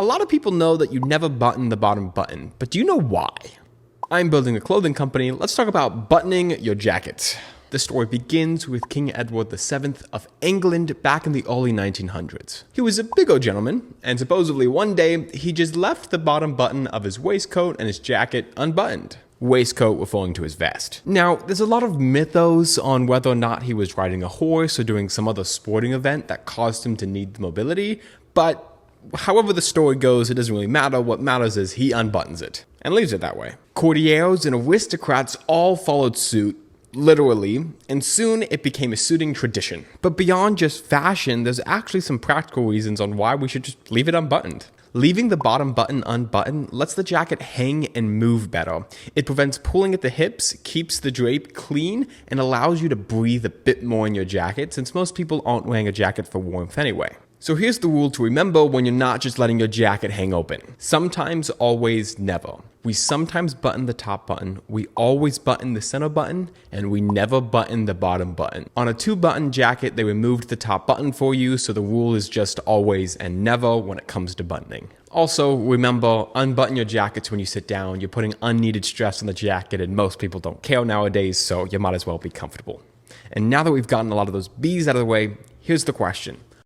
A lot of people know that you never button the bottom button, but do you know why? I'm building a clothing company. Let's talk about buttoning your jacket. The story begins with King Edward VII of England back in the early 1900s. He was a big old gentleman, and supposedly one day he just left the bottom button of his waistcoat and his jacket unbuttoned. Waistcoat referring to his vest. Now, there's a lot of mythos on whether or not he was riding a horse or doing some other sporting event that caused him to need the mobility, but however the story goes, it doesn't really matter. What matters is he unbuttons it and leaves it that way. Courtiers and aristocrats all followed suit, literally, and soon it became a suiting tradition. But beyond just fashion, there's actually some practical reasons on why we should just leave it unbuttoned. Leaving the bottom button unbuttoned lets the jacket hang and move better. It prevents pulling at the hips, keeps the drape clean, and allows you to breathe a bit more in your jacket since most people aren't wearing a jacket for warmth anyway. So here's the rule to remember when you're not just letting your jacket hang open. Sometimes, always, never. We sometimes button the top button, we always button the center button, and we never button the bottom button. On a 2-button jacket, they removed the top button for you, so the rule is just always and never when it comes to buttoning. Also, remember, unbutton your jackets when you sit down. You're putting unneeded stress on the jacket, and most people don't care nowadays, so you might as well be comfortable. And now that we've gotten a lot of those B's out of the way, here's the question.